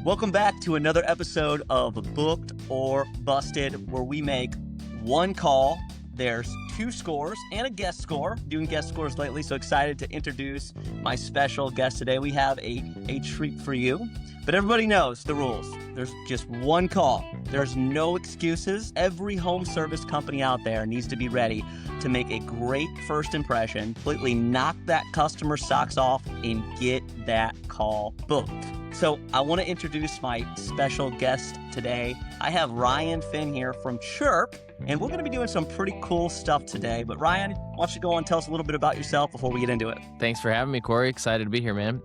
Welcome back to another episode of Booked or Busted, where we make one call. There's 2 scores and a guest score. Doing guest scores lately, so excited to introduce my special guest today. We have a treat for you, but everybody knows the rules. There's just one call. There's no excuses. Every home service company out there needs to be ready to make a great first impression, completely knock that customer's socks off, and get that call booked. So I want to introduce my special guest today. I have Ryan Fenn here from Chiirp, and we're going to be doing some pretty cool stuff today. But Ryan, why don't you go on and tell us a little bit about yourself before we get into it? Thanks for having me, Cory. Excited to be here, man.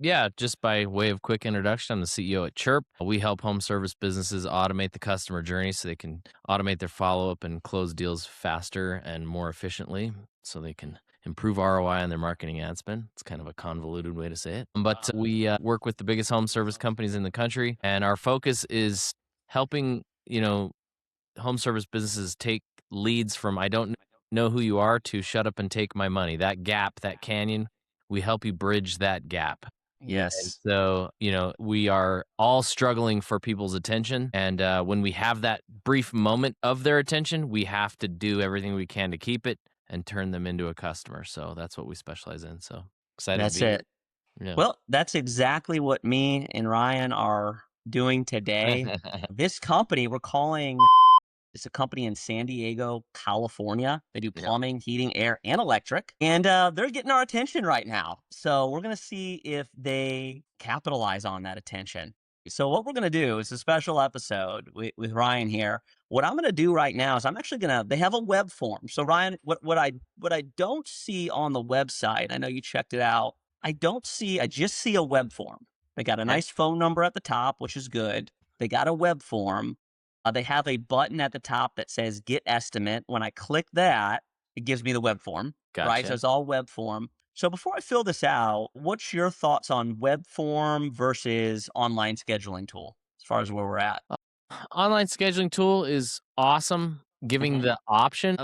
Yeah, just by way of quick introduction, I'm the CEO at Chiirp. We help home service businesses automate the customer journey so they can automate their follow-up and close deals faster and more efficiently so they can improve ROI on their marketing ad spend. It's kind of a convoluted way to say it. But we work with the biggest home service companies in the country, and our focus is helping, home service businesses take leads from I don't know who you are to shut up and take my money. That gap, that canyon, we help you bridge that gap. Yes. And so, we are all struggling for people's attention. And when we have that brief moment of their attention, we have to do everything we can to keep it and turn them into a customer. So that's what we specialize in. So excited That's to be it. here. Yeah. Well, that's exactly what me and Ryan are doing today. This company we're calling, it's a company in San Diego, California. They do plumbing, heating, air, and electric. And they're getting our attention right now. So we're going to see if they capitalize on that attention. So what we're going to do is a special episode with Ryan here. What I'm going to do right now is I'm actually going to, they have a web form. So Ryan, what I don't see on the website, I know you checked it out. I just see a web form. They got a nice phone number at the top, which is good. They got a web form. They have a button at the top that says Get Estimate. When I click that, it gives me the web form. Gotcha. Right? So it's all web form. So before I fill this out, what's your thoughts on web form versus online scheduling tool as far as where we're at? Online scheduling tool is awesome, giving the option.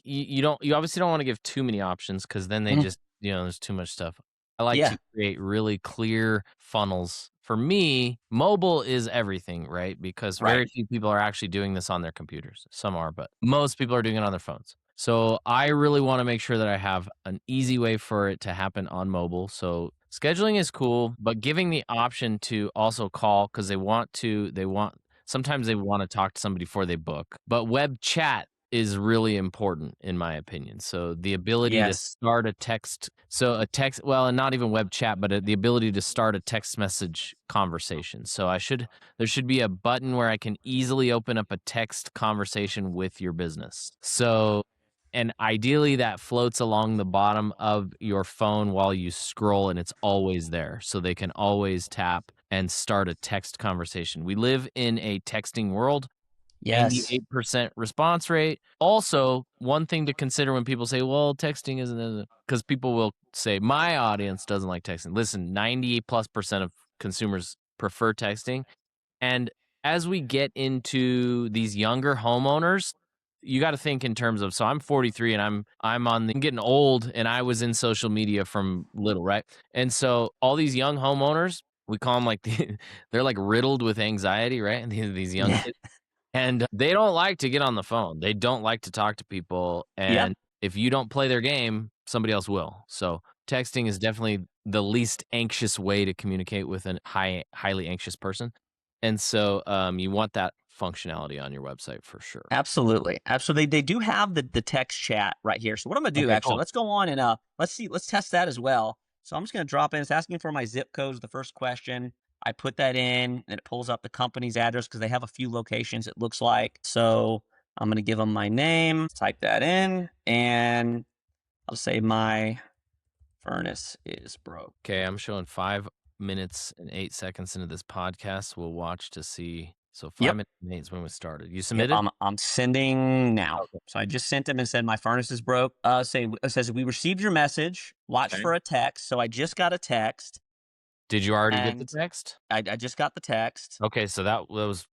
You obviously don't want to give too many options because then they just, there's too much stuff. I like to create really clear funnels. For me, mobile is everything, right? Because very few people are actually doing this on their computers. Some are, but most people are doing it on their phones. So I really want to make sure that I have an easy way for it to happen on mobile. So scheduling is cool, but giving the option to also call because sometimes they want to talk to somebody before they book. But web chat is really important in my opinion. So the ability to start a text, and not even web chat, but the ability to start a text message conversation. So there should be a button where I can easily open up a text conversation with your business. So, and ideally that floats along the bottom of your phone while you scroll and it's always there. So they can always tap and start a text conversation. We live in a texting world. 98% response rate. Also, one thing to consider when people say, well, texting isn't, because people will say, my audience doesn't like texting. Listen, 98+% of consumers prefer texting. And as we get into these younger homeowners, you got to think in terms of, so I'm 43 and I'm getting old and I was in social media from little, right? And so all these young homeowners, we call them they're like riddled with anxiety, right? And these young kids. And they don't like to get on the phone. They don't like to talk to people. And if you don't play their game, somebody else will. So texting is definitely the least anxious way to communicate with a highly anxious person. And so you want that functionality on your website for sure. Absolutely. They do have the text chat right here. So what I'm going to do, let's go on and let's test that as well. So I'm just going to drop in. It's asking for my zip code, the first question. I put that in and it pulls up the company's address because they have a few locations, it looks like. So I'm going to give them my name, type that in, and I'll say my furnace is broke. Okay, I'm showing 5 minutes and 8 seconds into this podcast. We'll watch to see. So 5 minutes and 8 is when we started. You submitted? I'm sending now. Okay. So I just sent them and said my furnace is broke. It says we received your message. Watch for a text. So I just got a text. Did you already get the text? I just got the text. Okay, so that was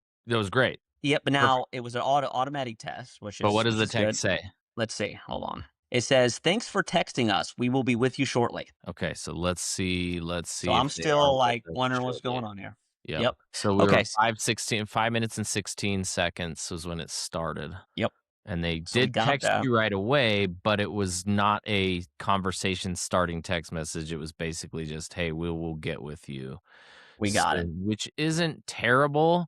great. Yep, but now it was an automatic test, which is. But what does the text say? Let's see. Hold on. It says, "Thanks for texting us. We will be with you shortly." Okay, so let's So see I'm if they are still, with like, us wondering what's shortly. going on here. Yep. Yep. So we Okay, were 5 minutes and 16 seconds was when it started. yep. And they So we did got text that. you right away, but it was not a conversation starting text message. It was basically just, "Hey, we'll get with you." We got So it. which isn't terrible,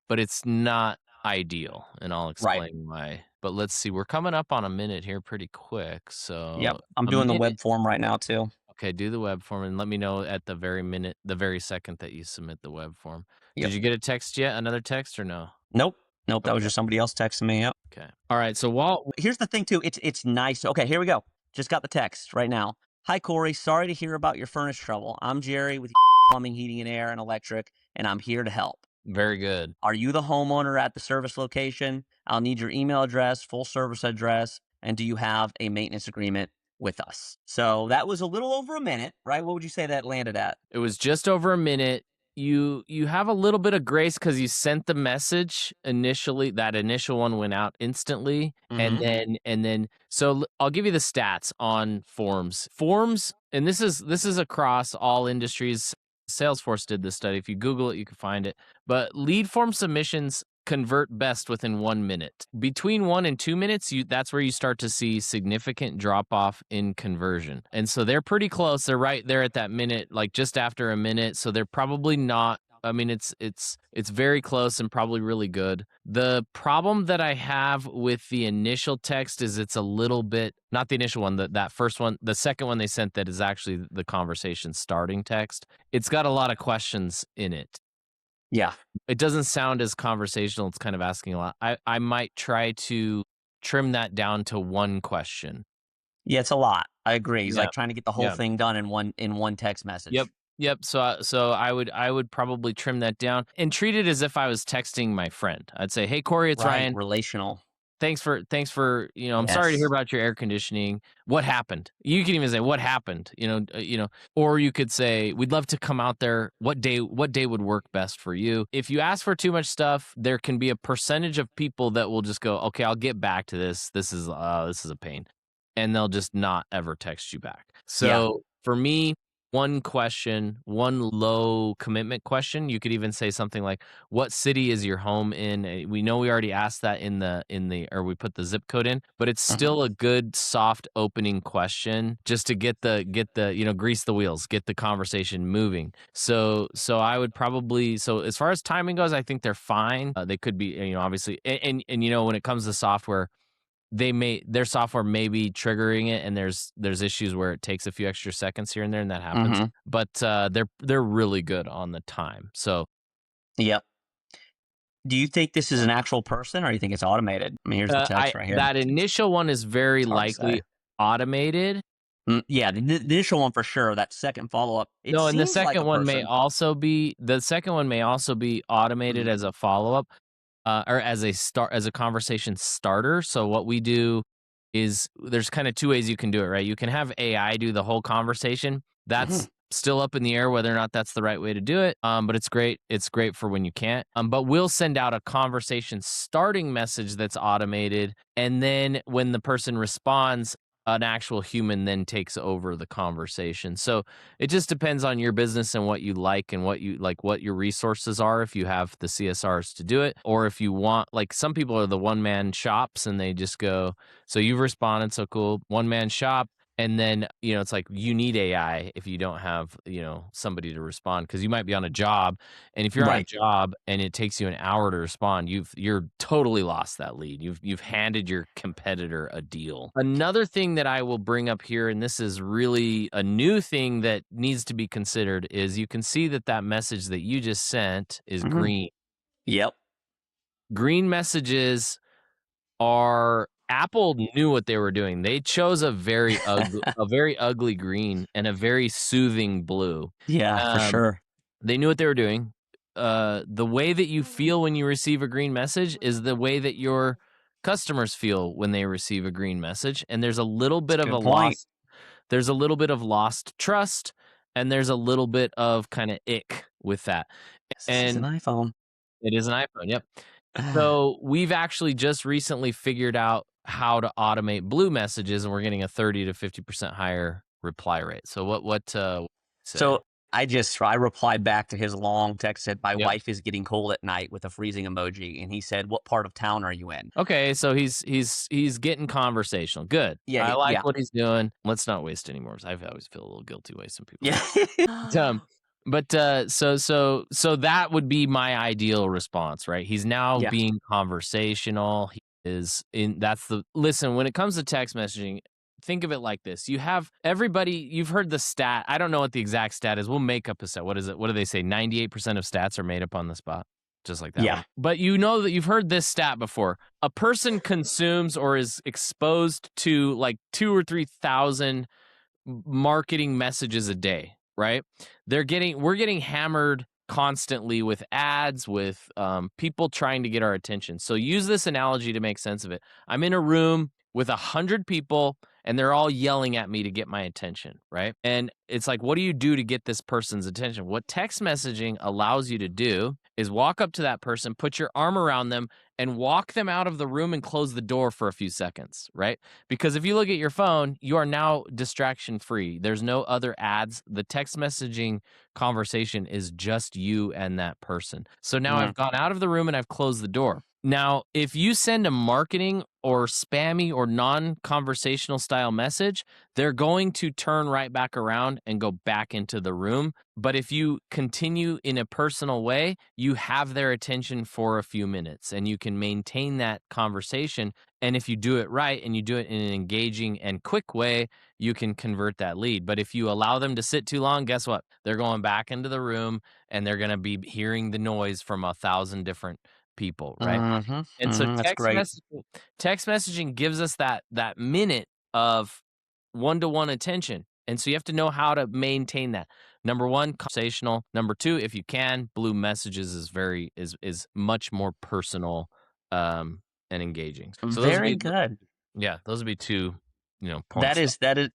but it's not ideal, and I'll Right. explain why. But let's see, we're coming up on a minute here pretty quick, Yep. so I'm a doing the minute. web form right now too. Okay, do the web form and let me know at the very second that you submit the web form. Did Yep. you get a text yet? Another text or no? Nope. Nope, that was Okay, just somebody else texting me, yep. okay. Alright, so while Here's the thing too, it's nice. Okay, here we go. Just got the text right now. "Hi, Corey. Sorry to hear about your furnace trouble. I'm Jerry with Plumbing, Heating, and Air and Electric, and I'm here to help. very good. Are you the homeowner at the service location? I'll need your email address, full service address, and do you have a maintenance agreement with us?" So that was a little over a minute, right? What would you say that landed at? It was just over a minute. You have a little bit of grace because you sent the message initially. That initial one went out instantly, and Mhm. then I'll give you the stats on forms. Forms, and this is across all industries. Salesforce did this study. If you Google it, you can find it. But lead form submissions convert best within 1 minute. Between 1 and 2 minutes, that's where you start to see significant drop off in conversion. And so they're pretty close. They're right there at that minute, like just after a minute. So they're probably not. I mean, it's very close and probably really good. The problem that I have with the initial text is it's a little bit not the initial one, that first one, the second one they sent that is actually the conversation starting text. It's got a lot of questions in it. Yeah. It doesn't sound as conversational, it's kind of asking a lot. I might try to trim that down to one question. Yeah, it's a lot. I agree. He's Yeah. like trying to get the whole Yeah. thing done in one text Yep. message. Yep. So I would probably trim that down and treat it as if I was texting my friend. I'd say, "Hey, Corey, it's Right, Ryan. relational. Thanks for, I'm sorry to hear Yes. about your air conditioning. What happened?" You can even say, "What happened?" Or you could say, "We'd love to come out there. What day would work best for you?" If you ask for too much stuff, there can be a percentage of people that will just go, "Okay, I'll get back to this. This is a pain." And they'll just not ever text you back. Yeah. So, for me, one question, one low commitment question, you could even say something like, "What city is your home in?" We know we already asked that or we put the zip code in, but it's Mhm. still a good soft opening question just to grease the wheels, get the conversation moving. So I would probably so as far as timing goes, I think they're fine. They could be, obviously, and when it comes to software, their software may be triggering it, and there's issues where it takes a few extra seconds here and there, and that happens. Mhm. But they're really good on the time. So Yep. Do you think this is an actual person or do you think it's automated? I mean, here's the I text right here. that initial one is very It's hard to say. likely automated. Yeah, the initial one for sure, that second follow-up, it No, and seems like a person. the second one may also be automated Mhm. as a follow-up, or as a conversation starter. So what we do is there's kind of two ways you can do it, right? You can have AI do the whole conversation. Mhm. That's still up in the air whether or not that's the right way to do it. But it's great. It's great for when you can't. But we'll send out a conversation starting message that's automated, and then when the person responds, an actual human then takes over the conversation. So it just depends on your business and what you like and what your resources are, if you have the CSRs to do it, or if you want, like, some people are the one man shops and they just go, "So you've responded, so cool, one man shop." And then, it's like you need AI if you don't have, somebody to respond, because you might be on a job. And if you're on a Right. job and it takes you an hour to respond, you're totally lost that lead. You've handed your competitor a deal. Another thing that I will bring up here, and this is really a new thing that needs to be considered, is you can see that message that you just sent is Mhm. green. Yep. Green messages are Apple knew what they were doing. They chose a very ugly green and a very soothing blue. Yeah, for Um, sure. they knew what they were doing. The way that you feel when you receive a green message is the way that your customers feel when they receive a green message, and It's a good point. there's a little bit of lost trust, and there's a little bit of kinda ick with that. Yes, this is an And iPhone. it is an iPhone, yep. So, we've actually just recently figured out how to automate blue messages, and we're getting a 30 to 50% higher reply rate. So what say? So I replied back to his long text, said, "My Yep. wife is getting cold at night," with a freezing emoji. And he said, "What part of town are you in?" Okay, so he's getting conversational. Good. I like Yeah. what he's doing. Let's not waste any more. I always feel a little guilty wasting people's Yeah. time. So that would be my ideal response, right? He's now Yeah. being conversational. He is in that's the listen, when it comes to text messaging, think of it like this. You have everybody, you've heard the stat. I don't know what the exact stat is. We'll make up a stat. What is it? What do they say? 98% of stats are made up on the spot. Just like that Yeah. one. But you know that you've heard this stat before. A person consumes or is exposed to like 2 or 3,000 marketing messages a day, right? We're getting hammered constantly with ads, with people trying to get our attention. So use this analogy to make sense of it. I'm in a room with 100 people and they're all yelling at me to get my attention, right? And it's like, what do you do to get this person's attention? What text messaging allows you to do is walk up to that person, put your arm around them, and walk them out of the room and close the door for a few seconds, right? Because if you look at your phone, you are now distraction free. There's no other ads. The text messaging conversation is just you and that person. So now Mm. I've gone out of the room and I've closed the door. Now, if you send a marketing or spammy or non conversational style message, they're going to turn right back around and go back into the room. But if you continue in a personal way, you have their attention for a few minutes and you can maintain that conversation. And if you do it right and you do it in an engaging and quick way, you can convert that lead. But if you allow them to sit too long, guess what? They're going back into the room and they're going to be hearing the noise from 1,000 different people, right? Mhm. And so Mhm. That's great. text messaging gives us that minute of one-to-one attention. And so you have to know how to maintain that. Number 1, conversational. Number 2, if you can, blue messages is much more personal and engaging. So those would Very be good. yeah, those would be 2, That points. is that is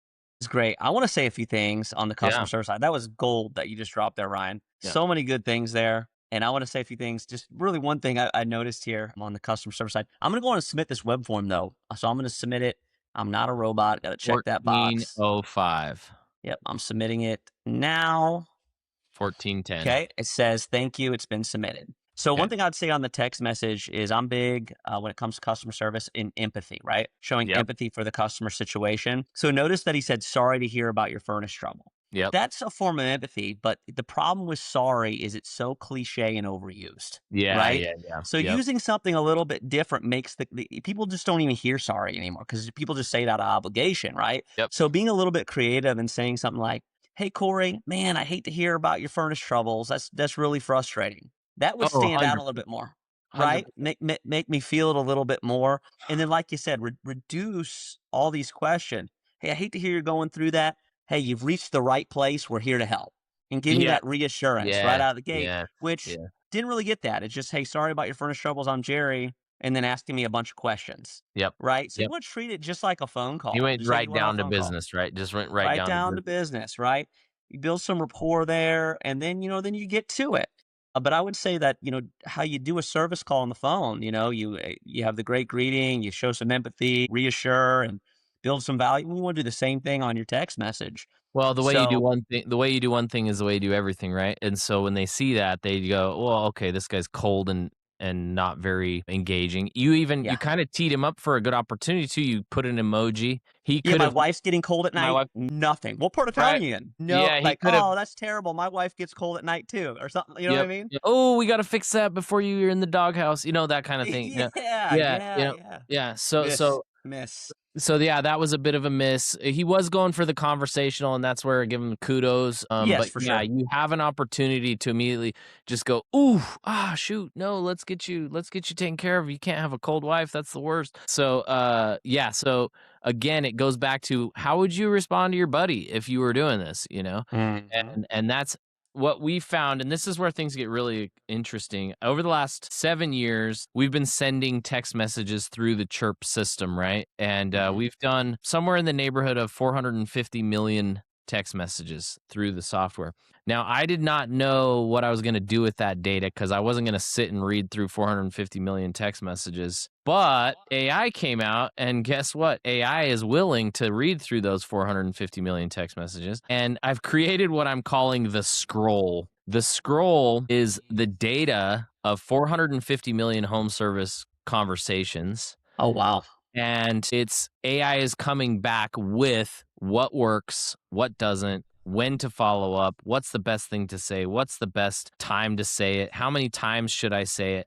great. I wanna say a few things on the customer Yeah. service side. That was gold that you just dropped there, Ryan. Yeah. So many good things there, and I wanna say a few things. Just really one thing I noticed here on the customer service side. I'm gonna go on and submit this web form, though. So I'm gonna submit it. I'm not a robot. Gotta check that box. 1405. Yep, I'm submitting it now. 1410. Okay, it says, "Thank you, it's been submitted." So one Okay. thing I'd say on the text message is I'm big when it comes to customer service in empathy, right? Showing Yep. empathy for the customer situation. So notice that he said, "Sorry to hear about your furnace trouble." Yep. That's a form of empathy, but the problem with sorry is it's so cliche and overused, Yeah, right? yeah, yeah. So Yep. using something a little bit different makes the people just don't even hear sorry anymore because people just say it out of obligation, right? Yep. So being a little bit creative and saying something like, "Hey Corey, man, I hate to hear about your furnace troubles. That's really frustrating." That would Oh, stand out a 100 little bit more, right? 100%. Make me feel it a little bit more, and then, like you said, reduce all these questions. "Hey, I hate to hear you're going through that. Hey, you've reached the right place. We're here to help," and give me Yeah. that reassurance right Yeah. out of the gate. Yeah. Which Yeah. didn't really get that. It's just, "Hey, sorry about your furnace troubles. I'm Jerry," and then asking me a bunch of questions, Yep. right? So you Yep. want to treat it just like a phone You call, went just like you right would on a down to phone call. business, right? Just went right Right down to down to business. business, right? You build some rapport there, and then, then you get to it. But I would say that, how you do a service call on the phone, you have the great greeting, you show some empathy, reassure, and build some value. We want to do the same thing on your text message. Well, So, the way you do one thing is the way you do everything, right? And so when they see that, they go, "Well, okay, this guy's cold and not very engaging." You yeah. kind of teed him up for a good opportunity too. You put an emoji. He Yeah, could my have wife's getting cold at my night. wife, Nothing. What part of town are right? you in? No, Yeah, he like, could have. oh, that's terrible. My wife gets cold at night too, or something. You know what I Yep. mean? Yeah, "Oh, we gotta fix that before you're in the doghouse," that kinda thing, yeah. Yeah, Yeah, yeah, yeah. yeah, Miss, miss. yeah, that was a bit of a miss. He was going for the conversational, and that's where I give him kudos, Yes, but for yeah, sure. you have an opportunity to immediately just go, "Ooh, shoot, no, let's get you taken care of. You can't have a cold wife, that's the worst." So, yeah, so again, it goes back to how would you respond to your buddy if you were doing this, you know? Hmm. And that's what we found, and this is where things get really interesting. Over the last 7 years, we've been sending text messages through the Chiirp system, right? And Hmm. we've done somewhere in the neighborhood of 450 million text messages through the software. Now, I did not know what I was going to do with that data because I wasn't going to sit and read through 450 million text messages. But AI came out, and guess what? AI is willing to read through those 450 million text messages. And I've created what I'm calling the scroll. The scroll is the data of 450 million home service conversations. Oh, wow. And it's AI is coming back with what works, what doesn't, when to follow up, what's the best thing to say, what's the best time to say it, how many times should I say it?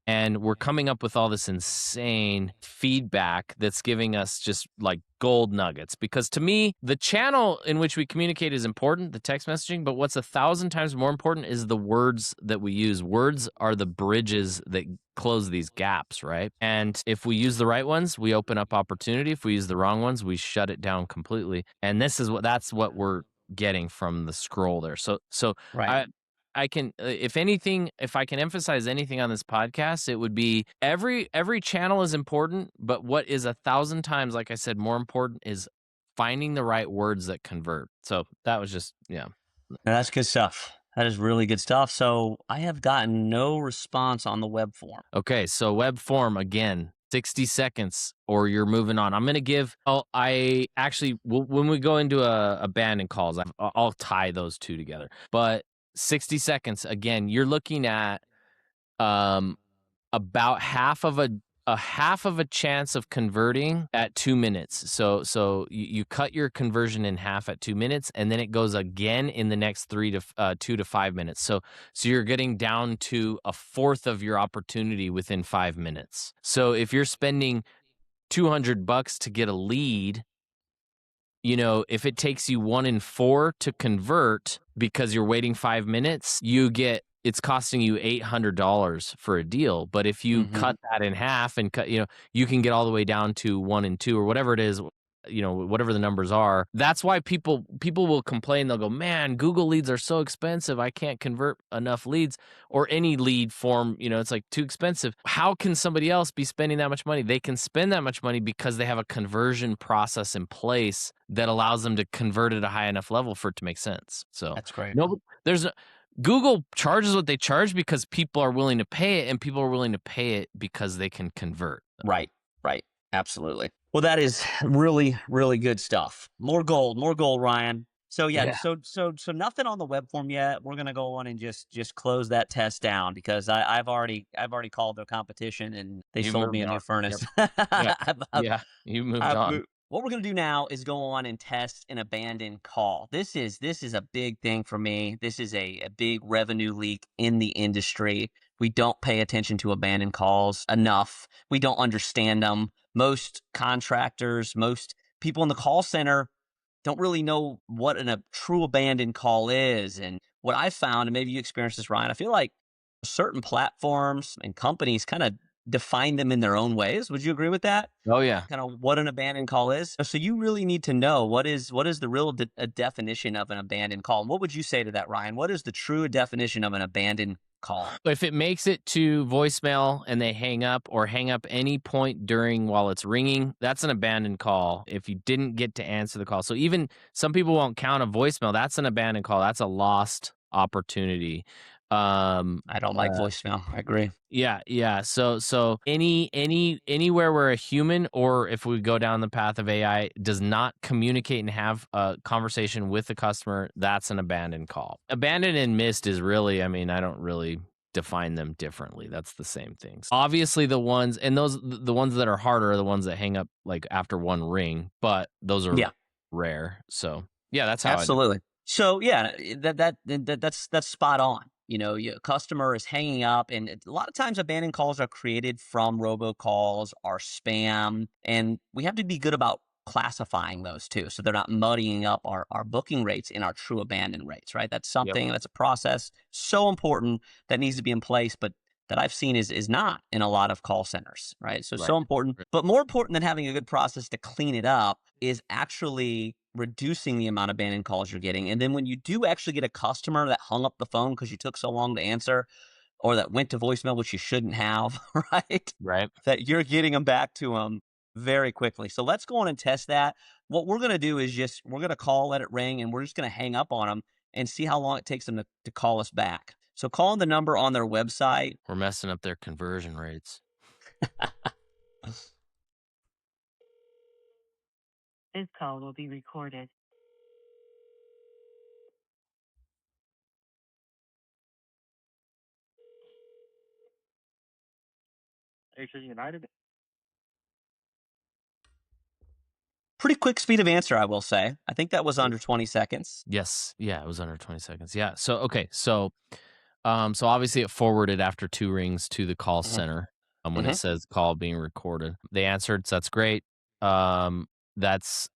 And we're coming up with all this insane feedback that's giving us just like gold nuggets. Because to me, the channel in which we communicate is important, the text messaging, but what's 1,000 times more important is the words that we use. Words are the bridges that close these gaps, right? And if we use the right ones, we open up opportunity. If we use the wrong ones, we shut it down completely. And that's what we're getting from the scroll there. So Right. I can, if anything, if I can emphasize anything on this podcast, it would be every channel is important, but what is 1,000 times, like I said, more important is finding the right words that convert. So that was just, yeah. Now, that's good stuff. That is really good stuff. So I have gotten no response on the web form. Okay, so web form again, 60 seconds or you're moving on. I'm going to give, I actually, when we go into a abandoned calls, I'll tie those two together. But 60 seconds, again, you're looking at about half of a chance of converting at 2 minutes. So you cut your conversion in half at 2 minutes, and then it goes again in the next 2 to 5 minutes. So you're getting down to a fourth of your opportunity within 5 minutes. So if you're spending $200 to get a lead, you know, if it takes you 1 in 4 to convert because you're waiting 5 minutes, it's costing you $800 for a deal. But if you cut that in half and you can get all the way down to 1 in 2 or whatever it is, whatever the numbers are. That's why people will complain. They'll go, man, Google leads are so expensive. I can't convert enough leads, or any lead form. It's like too expensive. How can somebody else be spending that much money? They can spend that much money because they have a conversion process in place that allows them to convert at a high enough level for it to make sense. So that's great. Google charges what they charge because people are willing to pay it, and people are willing to pay it because they can convert. Right. Absolutely. Well, that is really, really good stuff. More gold, Ryan. So Yeah. so nothing on the web form yet. We're gonna go on and just close that test down because I've already called their competition and they sold me a new furnace. Yep. Yeah, you moved on. What we're gonna do now is go on and test an abandoned call. This is a big thing for me. This is a big revenue leak in the industry. We don't pay attention to abandoned calls enough. We don't understand them. Most contractors, most people in the call center don't really know what a true abandoned call is. And what I found, and maybe you experienced this, Ryan, I feel like certain platforms and companies kind of define them in their own ways. Would you agree with that? Oh, yeah. Kind of what an abandoned call is. So you really need to know what is the real definition of an abandoned call. And what would you say to that, Ryan? What is the true definition of an abandoned call? If it makes it to voicemail and they hang up any point while it's ringing, that's an abandoned call. If you didn't get to answer the call. So even some people won't count a voicemail. That's an abandoned call. That's a lost opportunity. I don't like voicemail. I agree. Yeah. So anywhere where a human, or if we go down the path of AI, does not communicate and have a conversation with the customer, that's an abandoned call. Abandoned and missed is really, I don't really define them differently. That's the same things. Obviously the ones that are harder are the ones that hang up like after one ring, but those are rare. So yeah, that's how absolutely. So yeah, that's spot on. Your customer is hanging up, and a lot of times abandoned calls are created from robocalls or spam, and we have to be good about classifying those too, so they're not muddying up our booking rates and our true abandon rates, right? That's something, that's a process so important that needs to be in place, but that I've seen is not in a lot of call centers, right? So important, but more important than having a good process to clean it up is actually reducing the amount of abandoned calls you're getting. And then when you do actually get a customer that hung up the phone because you took so long to answer, or that went to voicemail, which you shouldn't have, right? Right. That you're getting them back to them very quickly. So let's go on and test that. What we're going to do is just we're going to call, let it ring, and we're just going to hang up on them and see how long it takes them to call us back. So calling the number on their website. We're messing up their conversion rates. This call will be recorded. United. Pretty quick speed of answer, I will say. I think that was under 20 seconds. Yes. Yeah, it was under 20 seconds. Yeah. So okay. So so obviously it forwarded after 2 rings to the call Mhm, center, when it mhm. says call being recorded. They answered, so that's great. That's,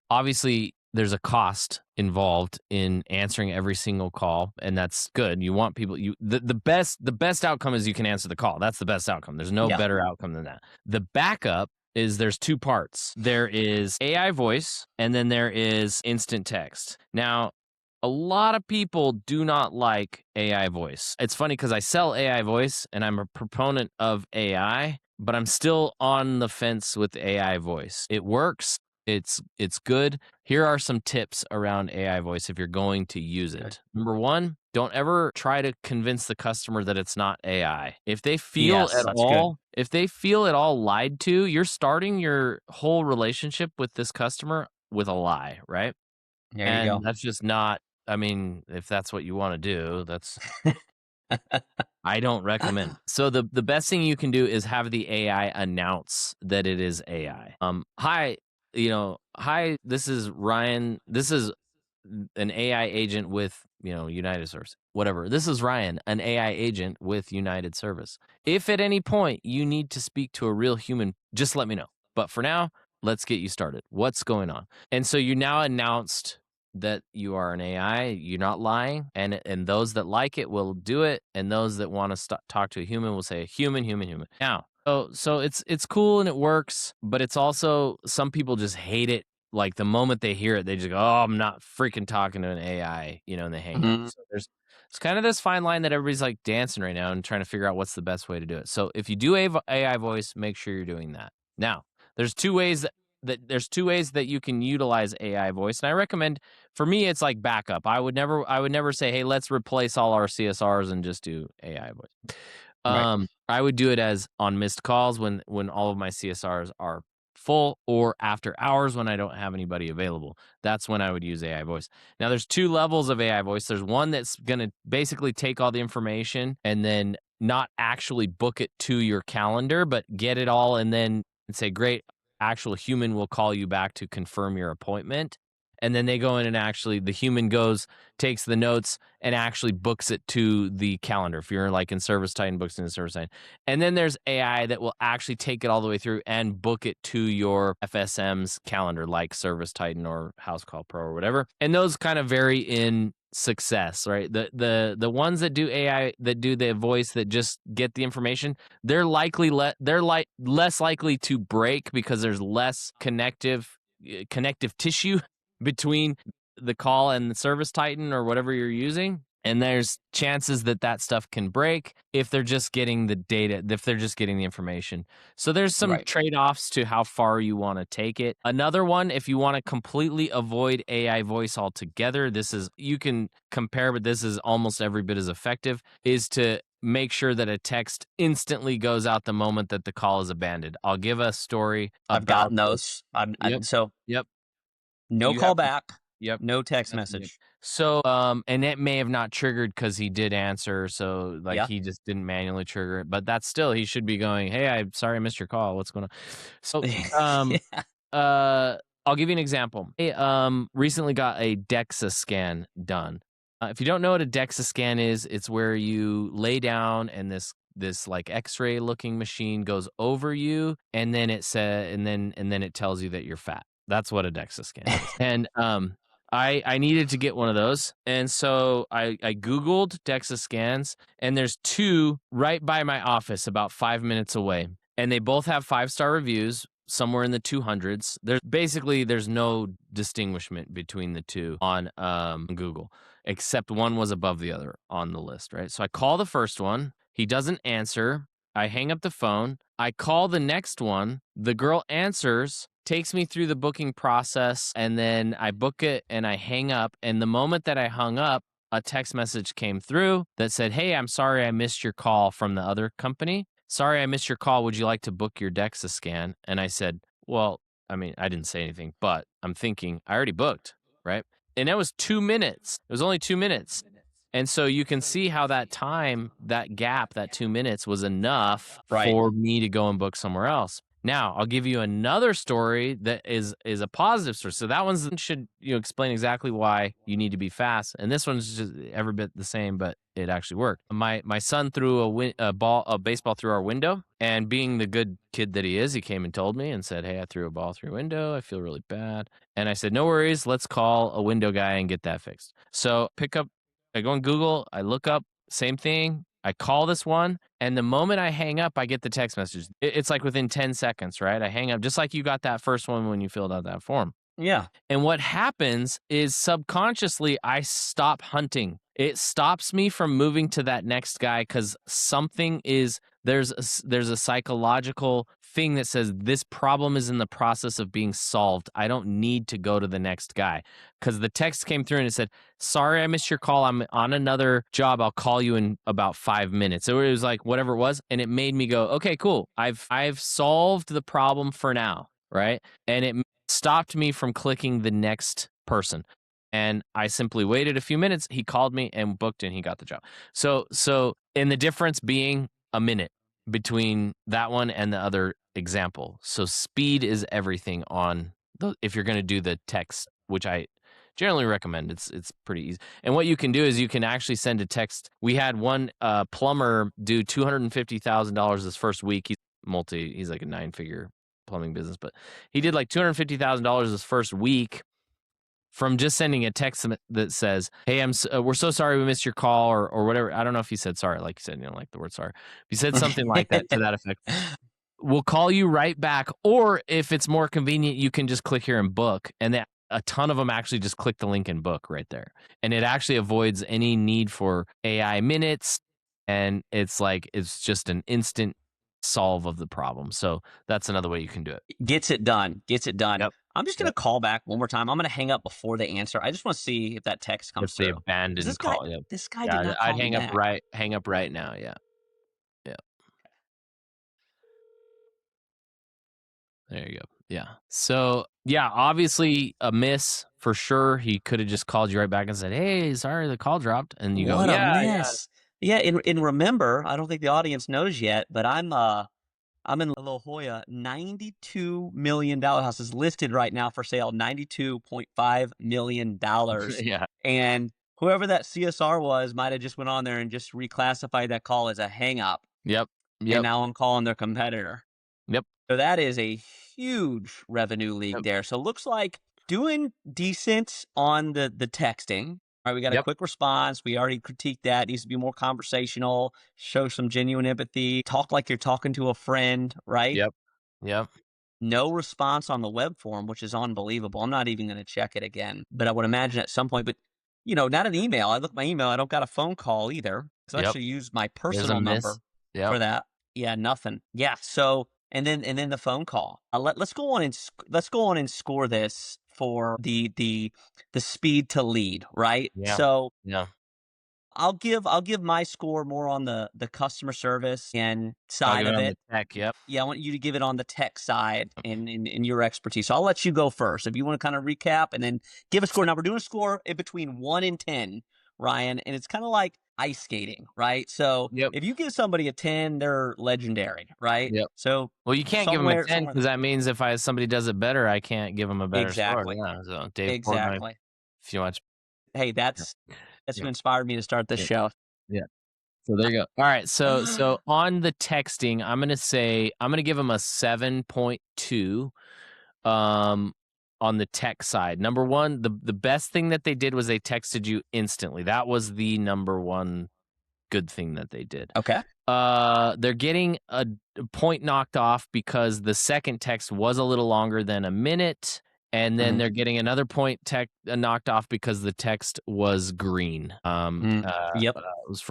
obviously there's a cost involved in answering every single call, and that's good. You want people the best outcome is you can answer the call. That's the best outcome. There's no Yeah. better outcome than that. The backup is there's 2 parts. There is AI voice, and then there is instant text. Now, a lot of people do not like AI voice. It's funny because I sell AI voice and I'm a proponent of AI, but I'm still on the fence with AI voice. It works. It's good. Here are some tips around AI voice if you're going to use Good. it. Number 1, don't ever try to convince the customer that it's not AI. Yes, that's good. If they feel at all lied to, you're starting your whole relationship with this customer with a lie, right? There you And go. that's just not, I mean, if that's what you wanna do, that's I don't recommend. So the best thing you can do is have the AI announce that it is AI. "Hi, hi, this is Ryan. This is an AI agent with, United Service." Whatever. "This is Ryan, an AI agent with United Service. If at any point you need to speak to a real human, just let me know. But for now, let's get you started. What's going on?" And so you now announced that you are an AI, you're not lying, and those that like it will do it, and those that wanna talk to a human will say, "Human, human, human." Now, so it's cool and it works, but it's also some people just hate it. Like, the moment they hear it, they just go, "Oh, I'm not freaking talking to an AI," and they hang up. Mhm. So it's kind of this fine line that everybody's, like, dancing right now and trying to figure out what's the best way to do it. So if you do AI voice, make sure you're doing that. Now, there's 2 ways that you can utilize AI voice, and I recommend, for me, it's like backup. I would never say, "Hey, let's replace all our CSRs and just do AI voice." Right. I would do it as on missed calls when all of my CSRs are full, or after hours when I don't have anybody available. That's when I would use AI voice. Now, there's 2 levels of AI voice. There's one that's gonna basically take all the information and then not actually book it to your calendar, but get it all and then say, "Great, actual human will call you back to confirm your appointment." And then they go in and actually the human goes, takes the notes, and actually books it to the calendar. If you're like in Service Titan, books in the Service Titan. And then there's AI that will actually take it all the way through and book it to your FSM's calendar, like Service Titan or House Call Pro or whatever. And those kind of vary in success, right? The ones that do AI, that do the voice, that just get the information, they're like less likely to break because there's less connective tissue between the call and the Service Titan or whatever you're using. And there's chances that that stuff can break if they're just getting the data, if they're just getting the information. So there's some Right. trade-offs to how far you want to take it. Another one, if you want to completely avoid AI voice altogether, you can compare, but this is almost every bit as effective, is to make sure that a text instantly goes out the moment that the call is abandoned. I'll give a story I've about gotten this. those. Yep. So Yep. no You have call back, Yep. no text Yep. message. So, and it may have not triggered because he did answer, so, like, Yeah. he just didn't manually trigger it, but that's still, he should be going, "Hey, I'm sorry I missed your call. What's going on?" So, um, Yeah. I'll give you an example. I, recently got a DEXA scan done. If you don't know what a DEXA scan is, it's where you lay down and this like X-ray looking machine goes over you, and then and then it tells you that you're fat. That's what a DEXA scan is. And I needed to get one of those, and so I Googled DEXA scans, and there's 2 right by my office, about 5 minutes away, and they both have 5-star reviews, somewhere in the 200s. There's no distinguishment between the 2 on Google, except one was above the other on the list, right? So I call the first one. He doesn't answer. I hang up the phone. I call the next one. The girl answers, takes me through the booking process, and then I book it and I hang up. And the moment that I hung up, a text message came through that said, "Hey, I'm sorry I missed your call from the other company. Sorry I missed your call. Would you like to book your DEXA scan?" And I said, well, I mean, I didn't say anything, but I'm thinking I already booked, right? And that was 2 minutes. It was only 2 minutes. And so you can see how that time, that gap, that 2 minutes was enough for me to go and book somewhere else. Now, I'll give you another story that is a positive story. So that one should explain exactly why you need to be fast, and this one's just every bit the same, but it actually worked. My son threw a baseball through our window, and being the good kid that he is, he came and told me and said, "Hey, I threw a ball through your window. I feel really bad." And I said, "No worries. Let's call a window guy and get that fixed." So I go on Google, I look up, same thing. I call this one, and the moment I hang up, I get the text message. It's like within 10 seconds, right? I hang up just like you got that first one when you filled out that form. Yeah. And what happens is subconsciously, I stop hunting. It stops me from moving to that next guy because there's a psychological thing that says this problem is in the process of being solved. I don't need to go to the next guy, because the text came through and it said, "Sorry, I missed your call. I'm on another job. I'll call you in about 5 minutes." So it was like whatever it was, and it made me go, "Okay, cool. I've solved the problem for now." Right. And it stopped me from clicking the next person. And I simply waited a few minutes. He called me and booked, and he got the job. So, and the difference being a minute between that one and the other example. So speed is everything if you're going to do the text, which I generally recommend. It's pretty easy. And what you can do is you can actually send a text. We had one plumber do $250,000 this first week. He's like a 9-figure plumbing business, but he did like $250,000 this first week from just sending a text that says, "Hey, we're so sorry we missed your call," or whatever. I don't know if he said sorry, like you said, like the word sorry. He said something like that, to that effect. "We'll call you right back," or if it's more convenient, you can just click here and book. And a ton of them actually just click the link and book right there. And it actually avoids any need for AI minutes. And it's just an instant solve of the problem. So that's another way you can do it. Gets it done. Yep. I'm just going to call back one more time. I'm going to hang up before they answer. I just want to see if that text comes If they through. abandoned call. Yep. This guy did not I'd call me back. hang up right now. Yeah. Yeah. There you go. Yeah. So yeah, obviously a miss for sure. He could have just called you right back and said, "Hey, sorry, the call dropped." And you go, What a "Yeah, miss." Yeah, and remember, I don't think the audience knows yet, but I'm in La Jolla. $92 million house is listed right now for sale. $92.5 million. yeah, And whoever that CSR was might have just went on there and just reclassified that call as a hang up. yep, And yep, now I'm calling their competitor. yep, So that is a huge revenue leak yep, there. So looks like doing decent on the texting. All right, we got a yep, quick response. We already critiqued that. Needs to be more conversational, show some genuine empathy, talk like you're talking to a friend, right? yep, yep, No response on the web form, which is unbelievable. I'm not even going to check it again, but I would imagine at some point, but not an email. I look at my email. I don't got a phone call either. So I yep. actually use my There's a personal miss. number Yep, for that. Yeah, nothing. Yeah. So, and then the phone call. Let's go on and let's go on and score this for the speed to lead, right? yeah, So yeah. I'll give my score more on the customer service and I'll side give it of on it. the tech. Yep. Yeah, I want you to give it on the tech side and in your expertise. So I'll let you go first. If you want to kind of recap and then give a score. Now we're doing a score in between 1 and 10, Ryan, and it's kind of like ice skating, right? So Yep. if you give somebody a 10, they're legendary, right? Yep. So Well, you can't give them a 10 somewhere because that means if somebody does it better, I can't give them a better score. exactly. Yeah. So Dave Portnoy, Exactly. if you watch. Hey, Yeah. that's Yeah. who inspired me to start this Yeah. show. Yeah. So there you go. All right. So on the texting, I'm gonna give him a 7.2. On the tech side. Number one, the best thing that they did was they texted you instantly. That was the number one good thing that they did. Okay. They're getting a point knocked off because the second text was a little longer than a minute, and then they're getting another point knocked off because the text was green. Yep. It was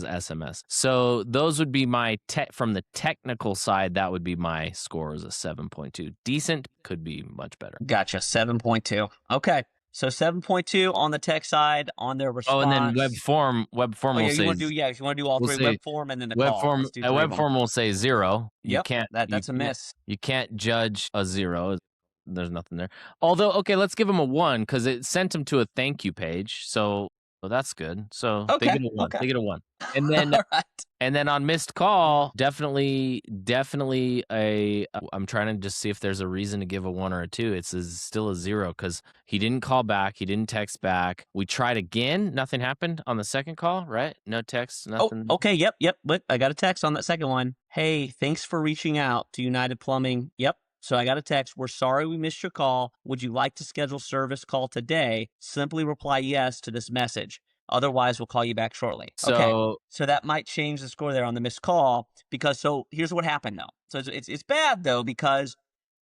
SMS. So those would be my from the technical side. That would be my score is a 7.2. Decent, could be much better. Gotcha. 7.2. Okay. So 7.2 on the tech side on their response. Oh, and then web form Oh, will yeah, say. you want to do all we'll three, say web form and then the web call. form. Let's do A three of web them. form will say 0. You Yep. can't. That's a miss. You can't judge a 0. There's nothing there. Although, okay, let's give them a 1 because it sent them to a thank you page. So that's good. So they Okay. get a 1. Okay. They get a 1. And then All right. and then on missed call, definitely I'm trying to just see if there's a reason to give a 1 or a 2. It's still a 0 because he didn't call back. He didn't text back. We tried again. Nothing happened on the second call, right? No text, nothing. Oh, okay. Yep. But I got a text on that second one. Hey, thanks for reaching out to United Plumbing. Yep. So I got a text. We're sorry we missed your call. Would you like to schedule service call today? Simply reply yes to this message. Otherwise, we'll call you back shortly. Okay. So So that might change the score there on the missed call because here's what happened though. So it's bad though because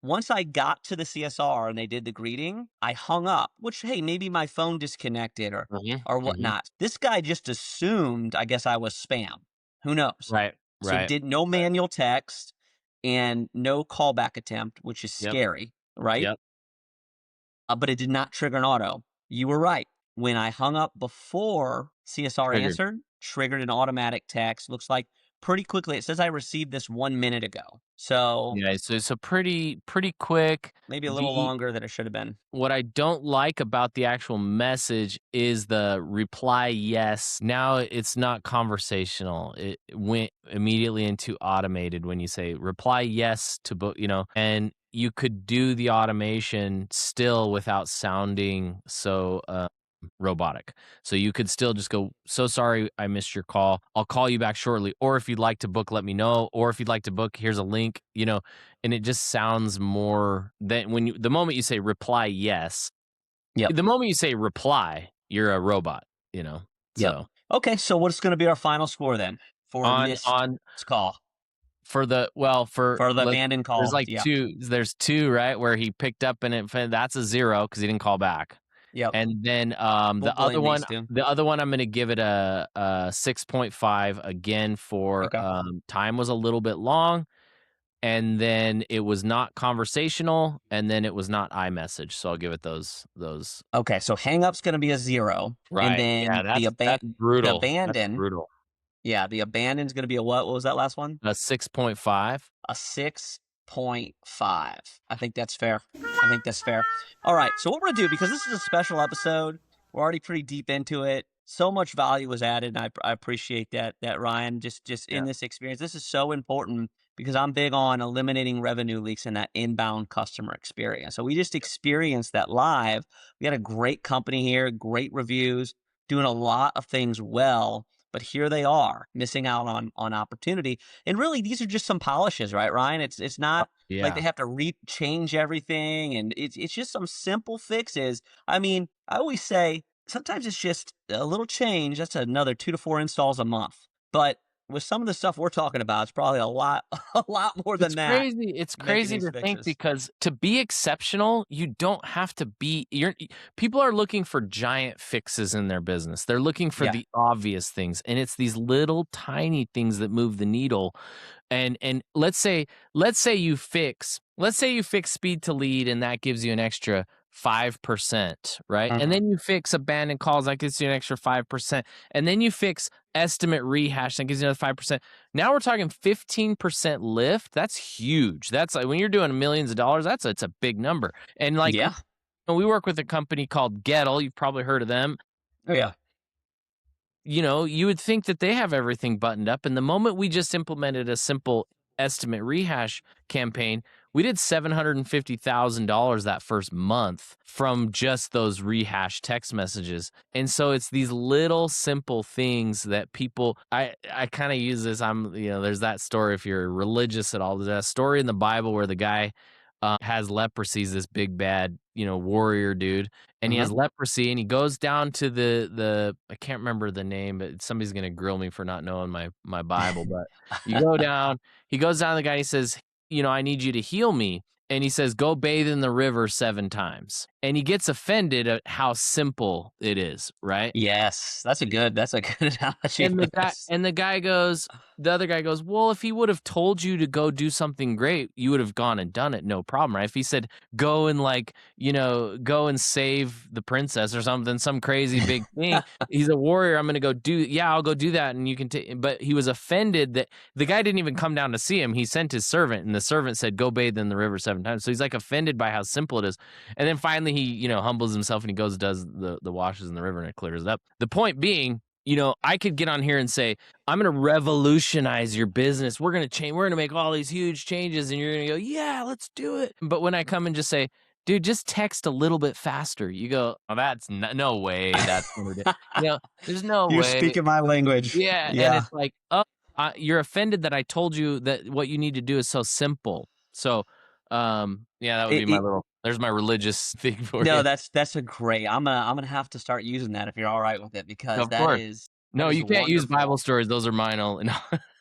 once I got to the CSR and they did the greeting, I hung up, which, hey, maybe my phone disconnected or whatnot. This guy just assumed, I guess, I was spam. Who knows? right. So did no manual text and no callback attempt, which is Yep. scary, right? Yep. But it did not trigger an auto. You were right. When I hung up before CSR answered, triggered an automatic text. Looks like pretty quickly. It says I received this 1 minute ago. So Yeah, so pretty quick. maybe a little longer than it should have been. What I don't like about the actual message is the reply yes. Now it's not conversational. It went immediately into automated when you say reply yes to book, and you could do the automation still without sounding so robotic. So you could still just go, so sorry I missed your call. I'll call you back shortly. Or if you'd like to book, let me know. Or if you'd like to book, here's a link, and it just sounds more than the moment you say reply yes. Yep. The moment you say reply, you're a robot, So Yep. Okay, so what's going to be our final score then for this call? For the abandoned call. There's like two. There's 2, right? Where he picked up and that's a 0 because he didn't call back. Yep. And then the other one, I'm going to give it a 6.5 again for time was a little bit long, and then it was not conversational, and then it was not iMessage. So I'll give it those. Okay, so hang up's going to be a 0, right? And then that's brutal. The abandon, that's brutal. Yeah, the abandon's going to be a what? What was that last one? A 6.5. A 6.5. I think that's fair. All right, so what we're going to do, because this is a special episode, we're already pretty deep into it. So much value was added, and I appreciate that Ryan, just in this experience. This is so important because I'm big on eliminating revenue leaks in that inbound customer experience. So we just experienced that live. We had a great company here, great reviews, doing a lot of things well. But here they are missing out on opportunity. And really, these are just some polishes, right, Ryan? It's not like they have to change everything. And it's just some simple fixes. I mean, I always say sometimes it's just a little change. That's another 2 to 4 installs a month. But with some of the stuff we're talking about, it's probably a lot more than that. It's crazy to think because to be exceptional, you don't have to be. People are looking for giant fixes in their business. They're looking for the obvious things, and it's these little tiny things that move the needle. And let's say you fix speed to lead, and that gives you an extra 5%, right? And then you fix abandoned calls, that gives you an extra 5%. And then you fix estimate rehash, that gives you another 5%. Now we're talking 15% lift. That's huge. That's like when you're doing millions of dollars, it's a big number. And we work with a company called Gettle. You've probably heard of them. Oh, yeah. You would think that they have everything buttoned up. And the moment we just implemented a simple estimate rehash campaign, we did $750,000 that first month from just those rehash text messages. And so it's these little simple things that people, I kind of use this. There's that story, if you're religious at all, there's that story in the Bible where the guy has leprosy, this big bad, warrior dude, and he has leprosy, and he goes down to the I can't remember the name, but somebody's gonna grill me for not knowing my Bible, but you go down, he goes down to the guy, he says, I need you to heal me. and he says, "Go bathe in the river 7 times." And he gets offended at how simple it is, right? Yes, that's a good analogy And for the guy this. and the guy goes the other guy goes, "Well, if he would have told you to go do something great, you would have gone and done it, no problem, right? If he said, go and go and save the princess or something, some crazy big thing, he's a warrior, I'm gonna go do, yeah, I'll go do that, and you can take," but he was offended that the guy didn't even come down to see him. He sent his servant, and the servant said, "Go bathe in the river 7 times." So he's like offended by how simple it is. And then finally he, humbles himself and he goes and does the washes in the river and it clears it up. The point being, I could get on here and say, "I'm going to revolutionize your business. We're going to change. We're going to make all these huge changes." And you're going to go, "Yeah, let's do it." But when I come and just say, "Dude, just text a little bit faster," you go, "Oh, that's no way. That's going to do." There's no You're way. speaking my language. Yeah. And Yeah. it's like, oh, you're offended that I told you that what you need to do is so simple. So, yeah, that would be It, there's my religious thing for no, you. that's a great. I'm gonna have to start using that if you're all right with it, because Of course. that No, is you can't use Bible wonderful. stories. Those are mine only. No.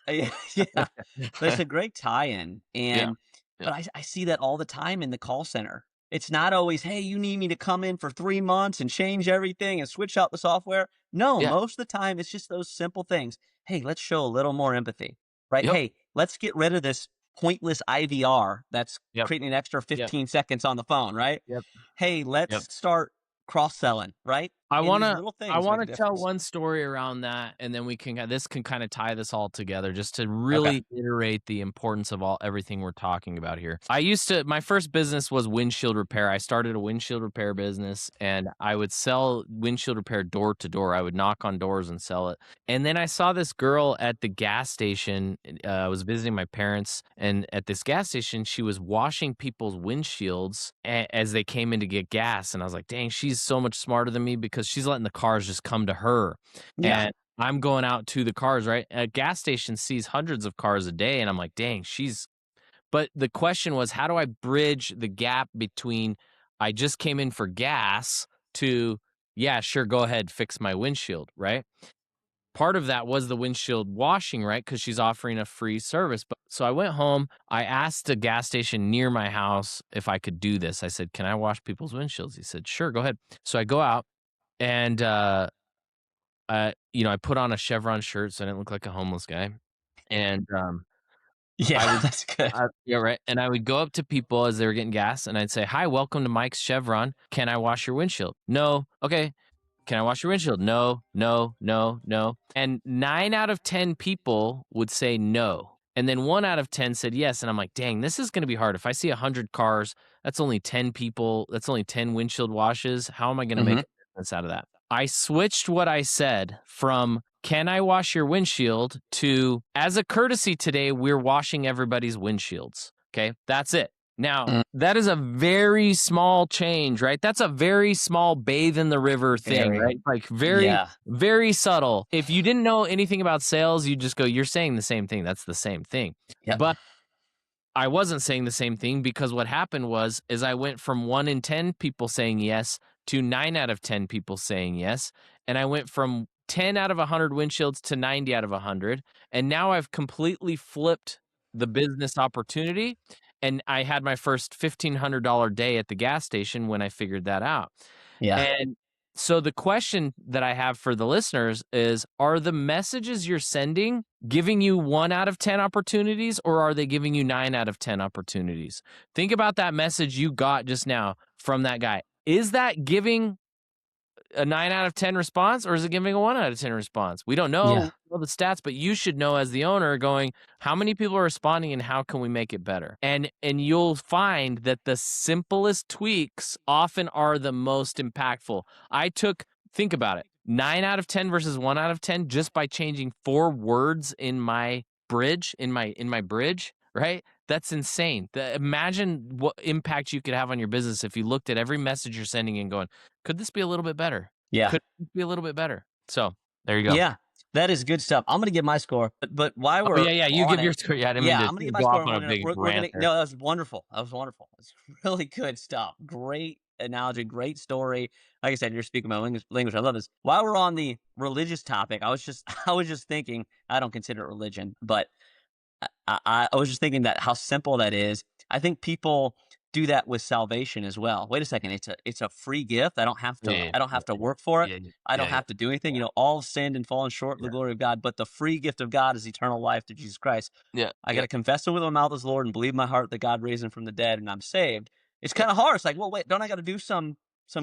Yeah, yeah. But it's a great tie-in, Yeah. but Yeah. I see that all the time in the call center. It's not always, "Hey, you need me to come in for 3 months and change everything and switch out the software." No, Yeah. most of the time, it's just those simple things. "Hey, let's show a little more empathy," right? Yep. "Hey, let's get rid of this pointless IVR that's Yep. creating an extra Yep. 15 seconds on the phone," right? Yep. "Hey, Yep. let's start cross-selling," right? I And these wanna little I things make a wanna tell difference. one story around that, and then this can kinda tie this all together just to Okay. really iterate the importance of everything we're talking about here. My first business was windshield repair. I started a windshield repair business, and I would sell windshield repair door to door. I would knock on doors and sell it. And then I saw this girl at the gas station. I was visiting my parents, and at this gas station, she was washing people's windshields as they came in to get gas. And I was like, dang, she's so much smarter than me because she's letting the cars just come to her. Yeah. And I'm going out to the cars, right? A gas station sees hundreds of cars a day. And I'm like, dang, but the question was, how do I bridge the gap between I just came in for gas to, yeah, sure, go ahead, fix my windshield, right? Part of that was the windshield washing, right? Because she's offering a free service. But so I went home. I asked a gas station near my house if I could do this. I said, "Can I wash people's windshields?" He said, "Sure, go ahead." So I go out and I put on a Chevron shirt so I didn't look like a homeless guy. And I Yeah, would that's good. yeah, right. And I would go up to people as they were getting gas and I'd say, "Hi, welcome to Mike's Chevron. Can I wash your windshield?" "No." "Okay. Can I wash your windshield?" "No, no, no, no." And 9 out of 10 people would say no. And then 1 out of 10 said yes. And I'm like, dang, this is going to be hard. If I see 100 cars, that's only 10 people. That's only 10 windshield washes. How am I going to make Mhm. a difference out of that? I switched what I said from "Can I wash your windshield?" to "As a courtesy today, we're washing everybody's windshields." Okay, that's it. Now, Mm, that is a very small change, right? That's a very small bathe in the river thing, very. right? Like very, Yeah. very subtle. If you didn't know anything about sales, you just go, "You're saying the same thing. That's the same thing." Yep. But I wasn't saying the same thing because what happened is I went from 1 in 10 people saying yes to 9 out of 10 people saying yes. And I went from 10 out of 100 windshields to 90 out of 100. And now I've completely flipped the business opportunity. And I had my first $1,500 day at the gas station when I figured that out. Yeah. And so the question that I have for the listeners is, are the messages you're sending giving you 1 out of 10 opportunities, or are they giving you 9 out of 10 opportunities? Think about that message you got just now from that guy. Is that giving a 9 out of 10 response, or is it giving a 1 out of 10 response? We don't know. Yeah. We don't know the stats, but you should know as the owner going, how many people are responding and how can we make it better? And you'll find that the simplest tweaks often are the most impactful. Think about it, 9 out of 10 versus 1 out of 10 just by changing 4 words in my bridge, right? That's insane. Imagine what impact you could have on your business if you looked at every message you're sending and going, could this be a little bit better? Yeah. Could this be a little bit better? So there you go. Yeah. That is good stuff. I'm gonna give my score, but while Oh we're yeah. You on give your it, score. Yeah, I didn't mean yeah, to I'm gonna give my go score, off and on we're a gonna big we're rant gonna there. no, that was wonderful. That was wonderful. It's really good stuff. Great analogy, great story. Like I said, you're speaking my language. I love this. While we're on the religious topic, I was just thinking, I don't consider it religion, but I was just thinking that how simple that is. I think people do that with salvation as well. Wait a second, it's a free gift. Yeah, I don't yeah, have to work for it. yeah, yeah, I don't yeah, yeah, have to do anything. All sinned and fallen short of the glory of God, but the free gift of God is eternal life through Jesus Christ. yeah, I got yeah, to confess it with my mouth as Lord and believe in my heart that God raised him from the dead and I'm saved. It's kind of hard. It's like, well, wait, don't I got to do some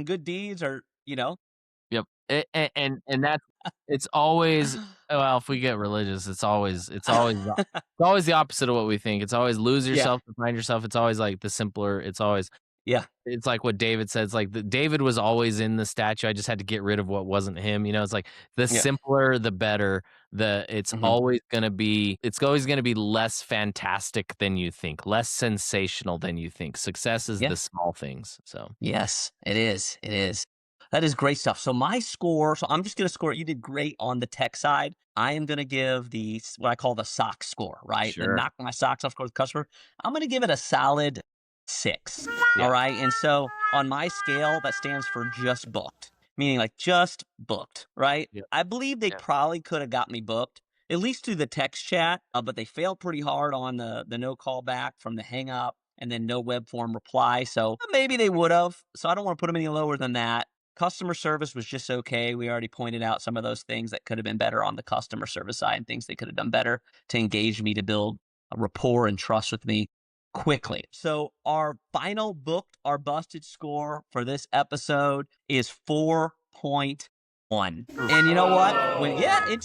good deeds or, yep. And that's it's always well, if we get religious, it's always the opposite of what we think. It's always lose Yeah. yourself to find yourself. It's always like the simpler. Yeah. It's like what David says, like David was always in the statue. I just had to get rid of what wasn't him. It's like the Yeah. simpler, the better. Mhm. It's always gonna be less fantastic than you think, less sensational than you think. Success is Yeah. the small things. So Yes, it is. It is. That is great stuff. So my score, so I'm just going to score it. You did great on the tech side. I am going to give what I call the sock score, right? The sure. knock my socks off for the customer. I'm going to give it a solid 6. All Yeah. right. And so on my scale, that stands for just booked, meaning like just booked, right? Yeah. I believe they Yeah. probably could have got me booked, at least through the text chat, but they failed pretty hard on the no call back from the hang up and then no web form reply. So maybe they would have. So I don't want to put them any lower than that. Customer service was just okay. We already pointed out some of those things that could have been better on the customer service side and things they could have done better to engage me, to build a rapport and trust with me quickly. So our final booked or busted score for this episode is 4.1. And you know what?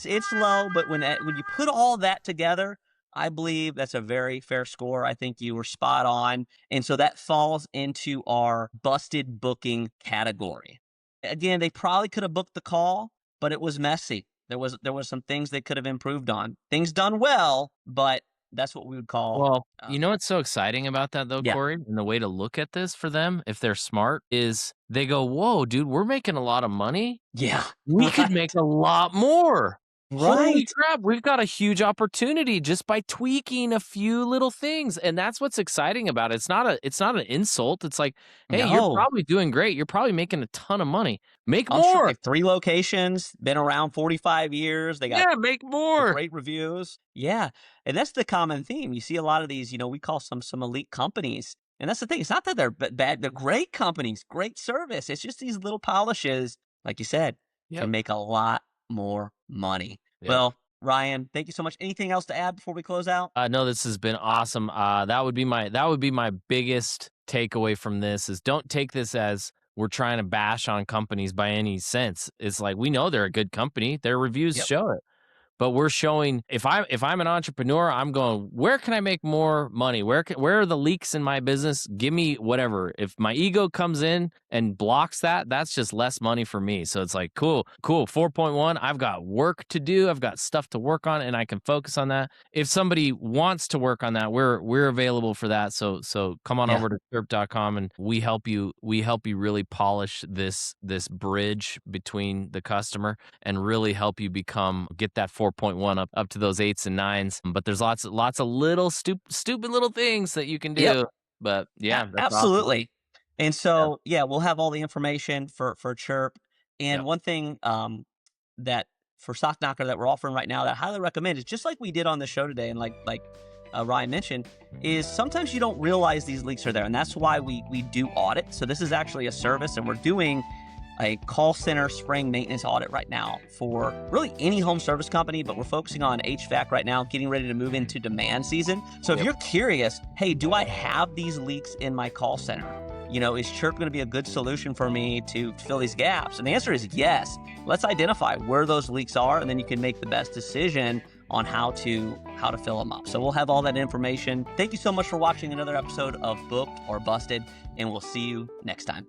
It's low, but when you put all that together, I believe that's a very fair score. I think you were spot on. And so that falls into our busted booking category. Again, they probably could have booked the call, but it was messy. There was some things they could have improved on. Things done well, but that's what we would call Well, you know what's so exciting about that though, yeah. Corey? And the way to look at this for them, if they're smart, is they go, "Whoa, dude, we're making a lot of money. Yeah. We could make a lot more. Holy Right. crap, we've got a huge opportunity just by tweaking a few little things." And that's what's exciting about it. It's not an insult. It's like, "Hey, you're No. probably doing great. You're probably making a ton of money. Make I'm sure they more." have 3 locations, been around 45 years. They got Yeah, make more. great reviews. Yeah. And that's the common theme. You see a lot of these, we call some elite companies. And that's the thing. It's not that they're bad. They're great companies, great service. It's just these little polishes, like you said, Yep. can make a lot more money. Yep. Well, Ryan, thank you so much. Anything else to add before we close out? No, this has been awesome. That would be my biggest takeaway from this is don't take this as we're trying to bash on companies by any sense. It's like we know they're a good company. Their reviews Yep. show it. But we're showing if I'm an entrepreneur, I'm going, where can I make more money? Where are the leaks in my business? Give me whatever. If my ego comes in and blocks that, that's just less money for me. So it's like, cool. 4.1. I've got work to do. I've got stuff to work on and I can focus on that. If somebody wants to work on that, we're available for that. So come on Yeah. over to Chiirp.com and we help you really polish this bridge between the customer and really help you get that 4.1 up to those 8s and 9s. But there's lots of little stupid little things that you can Yep. do. But yeah, that's awesome. Absolutely. And Yeah. so, yeah, we'll have all the information for Chirp. And Yep. one thing that for Sock Knocker that we're offering right now that I highly recommend is just like we did on the show today, and like Ryan mentioned, is sometimes you don't realize these leaks are there, and that's why we do audit. So this is actually a service, and we're doing a call center spring maintenance audit right now for really any home service company, but we're focusing on HVAC right now, getting ready to move into demand season. So if Yep. you're curious, hey, do I have these leaks in my call center? Is Chiirp going to be a good solution for me to fill these gaps? And the answer is yes. Let's identify where those leaks are, and then you can make the best decision on how to fill them up. So we'll have all that information. Thank you so much for watching another episode of Booked or Busted, and we'll see you next time.